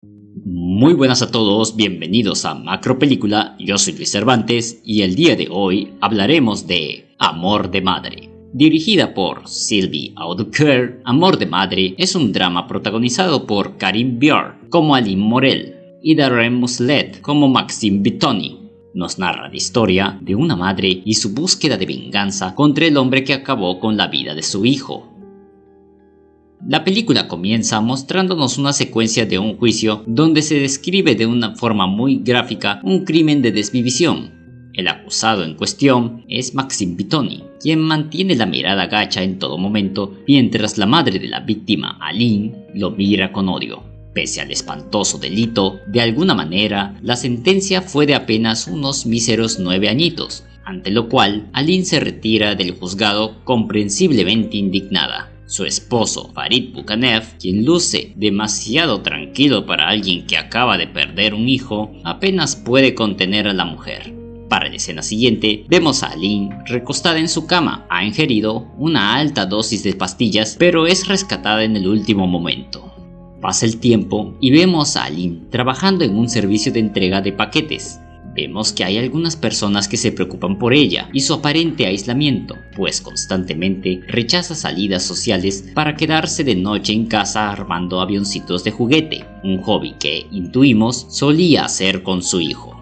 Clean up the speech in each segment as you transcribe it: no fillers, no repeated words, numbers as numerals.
Muy buenas a todos, bienvenidos a Macro Película, yo soy Luis Cervantes y el día de hoy hablaremos de Amor de Madre. Dirigida por Sylvie Auduclair, Amor de Madre es un drama protagonizado por Karim Biar como Aline Morel y Darren Muslet como Maxime Bittoni. Nos narra la historia de una madre y su búsqueda de venganza contra el hombre que acabó con la vida de su hijo. La película comienza mostrándonos una secuencia de un juicio donde se describe de una forma muy gráfica un crimen de desvivisión. El acusado en cuestión es Maxime Bittoni, quien mantiene la mirada gacha en todo momento mientras la madre de la víctima, Aline, lo mira con odio. Pese al espantoso delito, de alguna manera, la sentencia fue de apenas unos míseros 9 añitos, ante lo cual Aline se retira del juzgado comprensiblemente indignada. Su esposo, Farid Bukanev, quien luce demasiado tranquilo para alguien que acaba de perder un hijo, apenas puede contener a la mujer. Para la escena siguiente, vemos a Aline recostada en su cama. Ha ingerido una alta dosis de pastillas, pero es rescatada en el último momento. Pasa el tiempo y vemos a Aline trabajando en un servicio de entrega de paquetes. Vemos que hay algunas personas que se preocupan por ella y su aparente aislamiento, pues constantemente rechaza salidas sociales para quedarse de noche en casa armando avioncitos de juguete, un hobby que, intuimos, solía hacer con su hijo.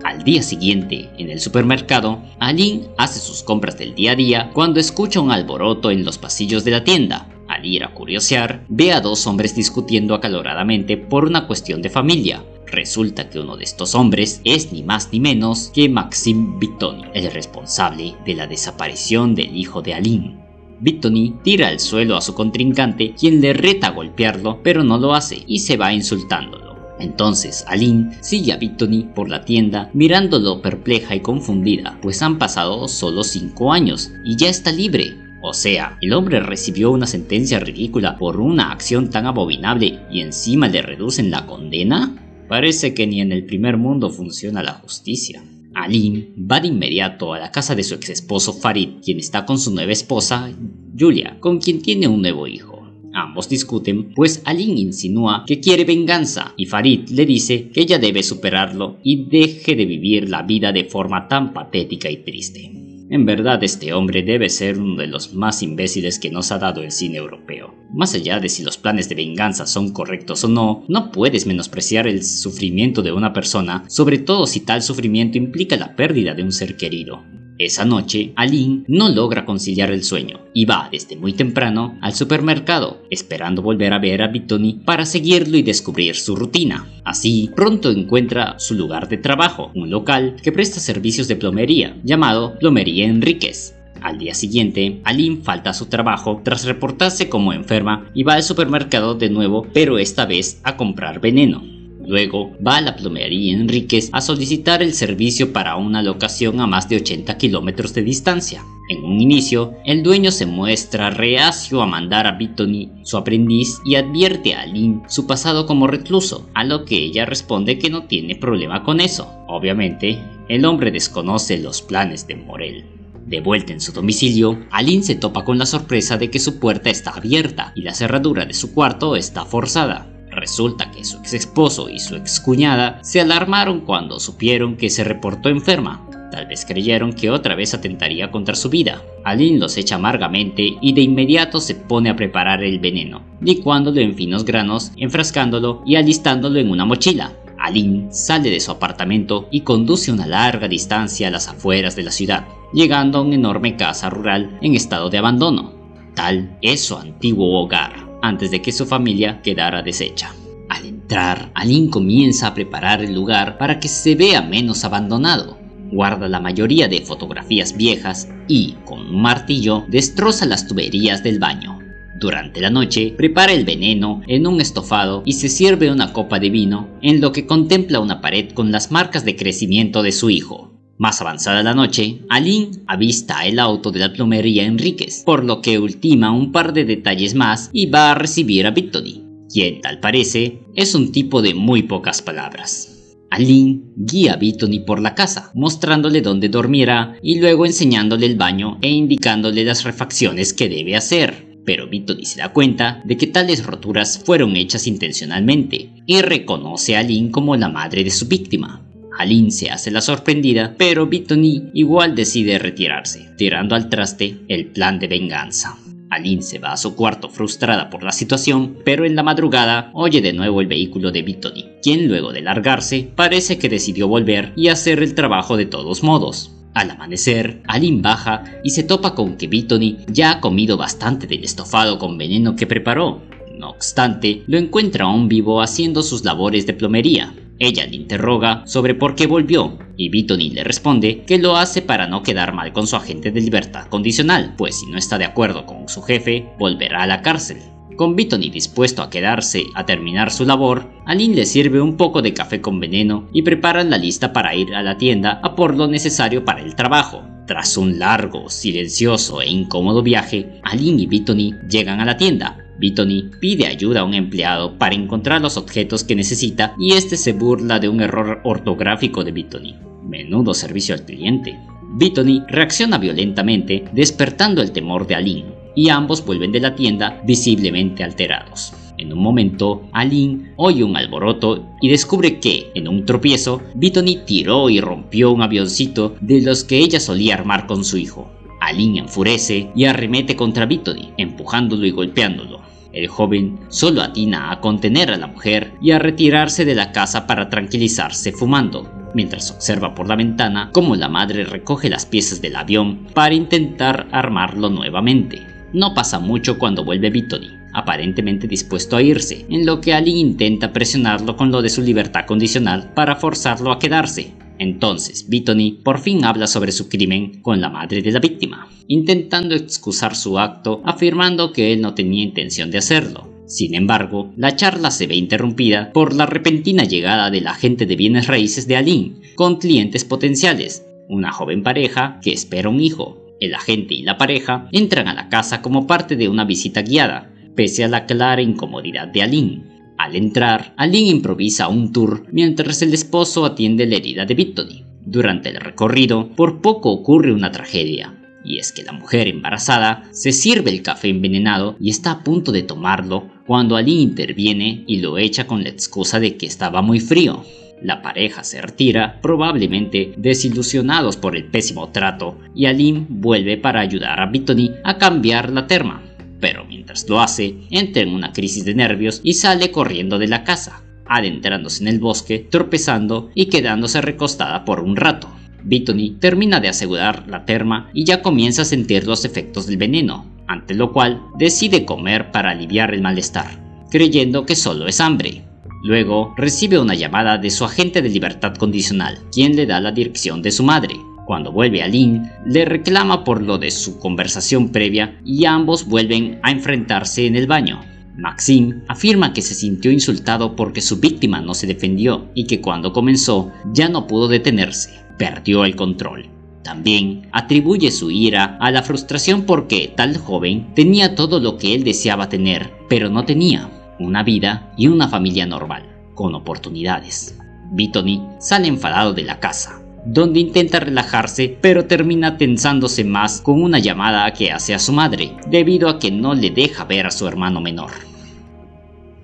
Al día siguiente, en el supermercado, Aline hace sus compras del día a día cuando escucha un alboroto en los pasillos de la tienda. Al ir a curiosear, ve a dos hombres discutiendo acaloradamente por una cuestión de familia. Resulta que uno de estos hombres es ni más ni menos que Maxime Bittoni, el responsable de la desaparición del hijo de Aline. Bittoni tira al suelo a su contrincante, quien le reta a golpearlo, pero no lo hace y se va insultándolo. Entonces Aline sigue a Bittoni por la tienda mirándolo perpleja y confundida, pues han pasado solo 5 años y ya está libre. O sea, el hombre recibió una sentencia ridícula por una acción tan abominable y encima le reducen la condena. Parece que ni en el primer mundo funciona la justicia. Aline va de inmediato a la casa de su ex esposo Farid, quien está con su nueva esposa, Julia, con quien tiene un nuevo hijo. Ambos discuten, pues Aline insinúa que quiere venganza y Farid le dice que ella debe superarlo y deje de vivir la vida de forma tan patética y triste. En verdad, este hombre debe ser uno de los más imbéciles que nos ha dado el cine europeo. Más allá de si los planes de venganza son correctos o no, no puedes menospreciar el sufrimiento de una persona, sobre todo si tal sufrimiento implica la pérdida de un ser querido. Esa noche, Aline no logra conciliar el sueño y va desde muy temprano al supermercado, esperando volver a ver a Bittoni para seguirlo y descubrir su rutina. Así, pronto encuentra su lugar de trabajo, un local que presta servicios de plomería, llamado Plomería Enríquez. Al día siguiente, Aline falta a su trabajo tras reportarse como enferma y va al supermercado de nuevo, pero esta vez a comprar veneno. Luego va a la Plomería Enríquez a solicitar el servicio para una locación a más de 80 kilómetros de distancia. En un inicio, el dueño se muestra reacio a mandar a Bittoni, su aprendiz, y advierte a Aline su pasado como recluso, a lo que ella responde que no tiene problema con eso. Obviamente, el hombre desconoce los planes de Morel. De vuelta en su domicilio, Aline se topa con la sorpresa de que su puerta está abierta y la cerradura de su cuarto está forzada. Resulta que su ex esposo y su ex cuñada se alarmaron cuando supieron que se reportó enferma. Tal vez creyeron que otra vez atentaría contra su vida. Aline los echa amargamente y de inmediato se pone a preparar el veneno, licuándolo en finos granos, enfrascándolo y alistándolo en una mochila. Aline sale de su apartamento y conduce una larga distancia a las afueras de la ciudad, llegando a una enorme casa rural en estado de abandono. Tal es su antiguo hogar, antes de que su familia quedara deshecha. Al entrar, Aline comienza a preparar el lugar para que se vea menos abandonado. Guarda la mayoría de fotografías viejas y, con un martillo, destroza las tuberías del baño. Durante la noche, prepara el veneno en un estofado y se sirve una copa de vino, en lo que contempla una pared con las marcas de crecimiento de su hijo. Más avanzada la noche, Aline avista el auto de la Plomería Enríquez, por lo que ultima un par de detalles más y va a recibir a Bittoni, quien, tal parece, es un tipo de muy pocas palabras. Aline guía a Bittoni por la casa, mostrándole dónde dormirá y luego enseñándole el baño e indicándole las refacciones que debe hacer. pero Bettany se da cuenta de que tales roturas fueron hechas intencionalmente y reconoce a Aline como la madre de su víctima. Aline se hace la sorprendida, pero Bettany igual decide retirarse, tirando al traste el plan de venganza. Aline se va a su cuarto frustrada por la situación, pero en la madrugada oye de nuevo el vehículo de Bettany, quien luego de largarse parece que decidió volver y hacer el trabajo de todos modos. Al amanecer, Aline baja y se topa con que Bettany ya ha comido bastante del estofado con veneno que preparó. No obstante, lo encuentra aún vivo haciendo sus labores de plomería. Ella le interroga sobre por qué volvió, y Bettany le responde que lo hace para no quedar mal con su agente de libertad condicional, pues si no está de acuerdo con su jefe, volverá a la cárcel. Con Bettany dispuesto a quedarse a terminar su labor, Aline le sirve un poco de café con veneno y preparan la lista para ir a la tienda a por lo necesario para el trabajo. Tras un largo, silencioso e incómodo viaje, Aline y Bettany llegan a la tienda. Bettany pide ayuda a un empleado para encontrar los objetos que necesita y este se burla de un error ortográfico de Bettany. Menudo servicio al cliente. Bettany reacciona violentamente, despertando el temor de Aline, y ambos vuelven de la tienda visiblemente alterados. En un momento, Aline oye un alboroto y descubre que, en un tropiezo, Bettany tiró y rompió un avioncito de los que ella solía armar con su hijo. Aline enfurece y arremete contra Bettany, empujándolo y golpeándolo. El joven solo atina a contener a la mujer y a retirarse de la casa para tranquilizarse fumando, mientras observa por la ventana cómo la madre recoge las piezas del avión para intentar armarlo nuevamente. No pasa mucho cuando vuelve Bettany, aparentemente dispuesto a irse, en lo que Aline intenta presionarlo con lo de su libertad condicional para forzarlo a quedarse. Entonces, Bettany por fin habla sobre su crimen con la madre de la víctima, intentando excusar su acto, afirmando que él no tenía intención de hacerlo. Sin embargo, la charla se ve interrumpida por la repentina llegada del agente de bienes raíces de Aline, con clientes potenciales, una joven pareja que espera un hijo. El agente y la pareja entran a la casa como parte de una visita guiada, pese a la clara incomodidad de Aline. Al entrar, Aline improvisa un tour mientras el esposo atiende la herida de Bettany. Durante el recorrido, por poco ocurre una tragedia, y es que la mujer embarazada se sirve el café envenenado y está a punto de tomarlo cuando Aline interviene y lo echa con la excusa de que estaba muy frío. La pareja se retira, probablemente desilusionados por el pésimo trato, y Aline vuelve para ayudar a Bettany a cambiar la terma. Pero mientras lo hace, entra en una crisis de nervios y sale corriendo de la casa, adentrándose en el bosque, tropezando y quedándose recostada por un rato. Bettany termina de asegurar la terma y ya comienza a sentir los efectos del veneno, ante lo cual decide comer para aliviar el malestar, creyendo que solo es hambre. Luego recibe una llamada de su agente de libertad condicional, quien le da la dirección de su madre. Cuando vuelve Aline, le reclama por lo de su conversación previa y ambos vuelven a enfrentarse en el baño. Maxime afirma que se sintió insultado porque su víctima no se defendió y que cuando comenzó ya no pudo detenerse, perdió el control. También atribuye su ira a la frustración porque tal joven tenía todo lo que él deseaba tener, pero no tenía una vida y una familia normal, con oportunidades. Bettany sale enfadado de la casa, donde intenta relajarse, pero termina tensándose más con una llamada que hace a su madre, debido a que no le deja ver a su hermano menor.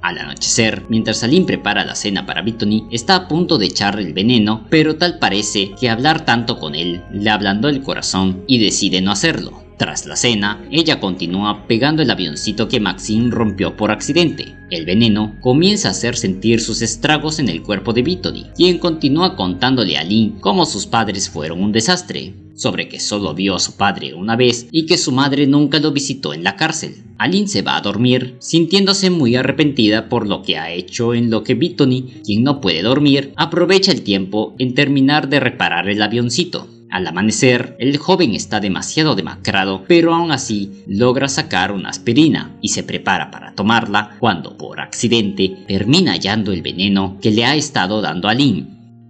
Al anochecer, mientras Aline prepara la cena para Bettany, está a punto de echarle el veneno, pero tal parece que hablar tanto con él le ablandó el corazón y decide no hacerlo. Tras la cena, ella continúa pegando el avioncito que Maxime rompió por accidente. El veneno comienza a hacer sentir sus estragos en el cuerpo de Bettany, quien continúa contándole a Aline cómo sus padres fueron un desastre, sobre que solo vio a su padre una vez y que su madre nunca lo visitó en la cárcel. Aline se va a dormir, sintiéndose muy arrepentida por lo que ha hecho, en lo que Bettany, quien no puede dormir, aprovecha el tiempo en terminar de reparar el avioncito. Al amanecer, el joven está demasiado demacrado, pero aún así logra sacar una aspirina y se prepara para tomarla cuando, por accidente, termina hallando el veneno que le ha estado dando a Aline.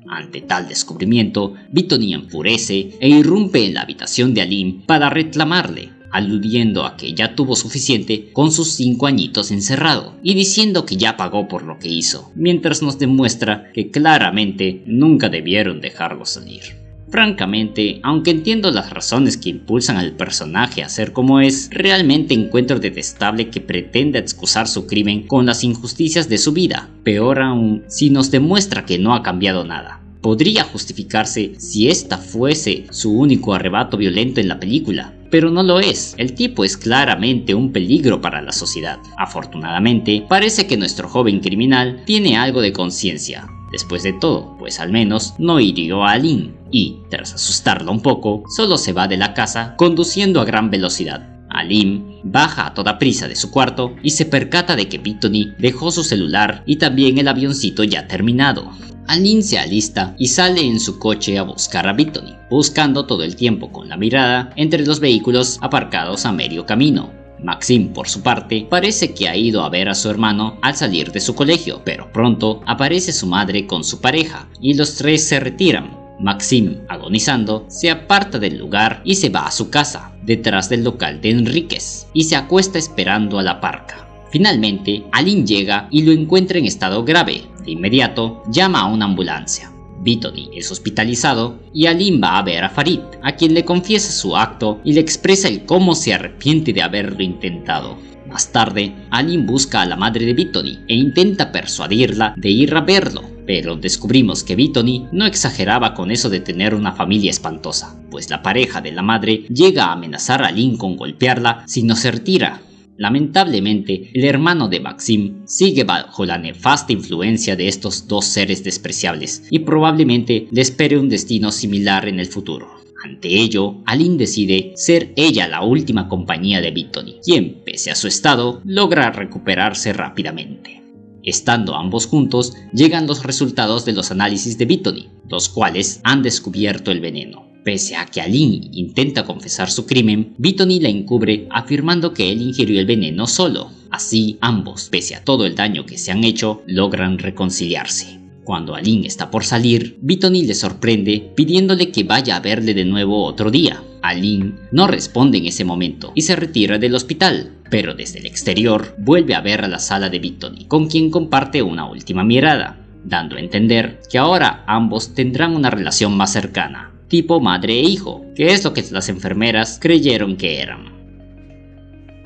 Ante tal descubrimiento, Bettany enfurece e irrumpe en la habitación de Aline para reclamarle, aludiendo a que ya tuvo suficiente con sus 5 añitos encerrado y diciendo que ya pagó por lo que hizo, mientras nos demuestra que claramente nunca debieron dejarlo salir. Francamente, aunque entiendo las razones que impulsan al personaje a ser como es, realmente encuentro detestable que pretenda excusar su crimen con las injusticias de su vida. Peor aún, si nos demuestra que no ha cambiado nada. Podría justificarse si esta fuese su único arrebato violento en la película, pero no lo es. El tipo es claramente un peligro para la sociedad. Afortunadamente, parece que nuestro joven criminal tiene algo de conciencia. Después de todo, pues al menos no hirió a Lynn y, tras asustarla un poco, solo se va de la casa conduciendo a gran velocidad. Alim baja a toda prisa de su cuarto y se percata de que Bettany dejó su celular y también el avioncito ya terminado. Alim se alista y sale en su coche a buscar a Bettany, buscando todo el tiempo con la mirada entre los vehículos aparcados a medio camino. Maxim, por su parte, parece que ha ido a ver a su hermano al salir de su colegio, pero pronto aparece su madre con su pareja y los tres se retiran. Maxim, agonizando, se aparta del lugar y se va a su casa, detrás del local de Enríquez, y se acuesta esperando a la parca. Finalmente, Alim llega y lo encuentra en estado grave. De inmediato, llama a una ambulancia. Bettany es hospitalizado y Alim va a ver a Farid, a quien le confiesa su acto y le expresa el cómo se arrepiente de haberlo intentado. Más tarde, Alim busca a la madre de Bettany e intenta persuadirla de ir a verlo, pero descubrimos que Bettany no exageraba con eso de tener una familia espantosa, pues la pareja de la madre llega a amenazar a Alim con golpearla si no se retira. Lamentablemente, el hermano de Maxim sigue bajo la nefasta influencia de estos dos seres despreciables y probablemente le espere un destino similar en el futuro. Ante ello, Alim decide ser ella la última compañía de Bettany, quien, pese a su estado, logra recuperarse rápidamente. Estando ambos juntos, llegan los resultados de los análisis de Bettany, los cuales han descubierto el veneno. Pese a que Alim intenta confesar su crimen, Bettany la encubre afirmando que él ingirió el veneno solo. Así, ambos, pese a todo el daño que se han hecho, logran reconciliarse. Cuando Alim está por salir, Bettany le sorprende pidiéndole que vaya a verle de nuevo otro día. Alim no responde en ese momento y se retira del hospital, pero desde el exterior vuelve a ver a la sala de Bettany, con quien comparte una última mirada, dando a entender que ahora ambos tendrán una relación más cercana, tipo madre e hijo, que es lo que las enfermeras creyeron que eran.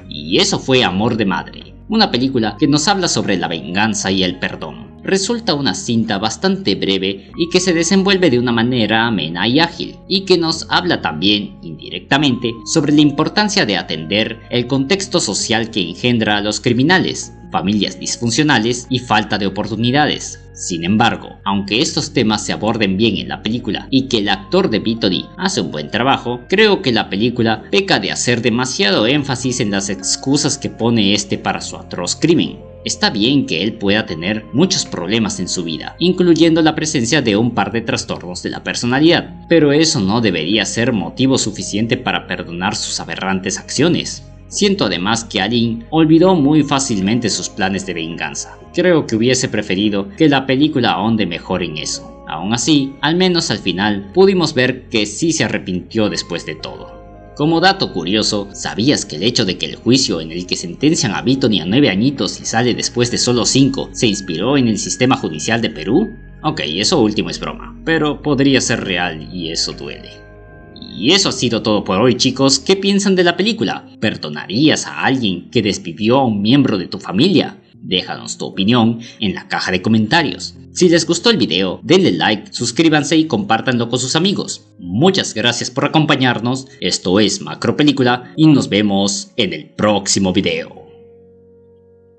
Y eso fue Amor de Madre, una película que nos habla sobre la venganza y el perdón. Resulta una cinta bastante breve y que se desenvuelve de una manera amena y ágil, y que nos habla también, indirectamente, sobre la importancia de atender el contexto social que engendra a los criminales, familias disfuncionales y falta de oportunidades. Sin embargo, aunque estos temas se aborden bien en la película y que el actor de Bettany hace un buen trabajo, creo que la película peca de hacer demasiado énfasis en las excusas que pone este para su atroz crimen. Está bien que él pueda tener muchos problemas en su vida, incluyendo la presencia de un par de trastornos de la personalidad, pero eso no debería ser motivo suficiente para perdonar sus aberrantes acciones. Siento además que Alim olvidó muy fácilmente sus planes de venganza. Creo que hubiese preferido que la película ahonde mejor en eso. Aún así, al menos al final, pudimos ver que sí se arrepintió después de todo. Como dato curioso, ¿sabías que el hecho de que el juicio en el que sentencian a Bettany a 9 añitos y sale después de solo 5 se inspiró en el sistema judicial de Perú? Ok, eso último es broma, pero podría ser real y eso duele. Y eso ha sido todo por hoy, chicos. ¿Qué piensan de la película? ¿Perdonarías a alguien que desvivió a un miembro de tu familia? Déjanos tu opinión en la caja de comentarios. Si les gustó el video, denle like, suscríbanse y compártanlo con sus amigos. Muchas gracias por acompañarnos. Esto es Macro Película y nos vemos en el próximo video.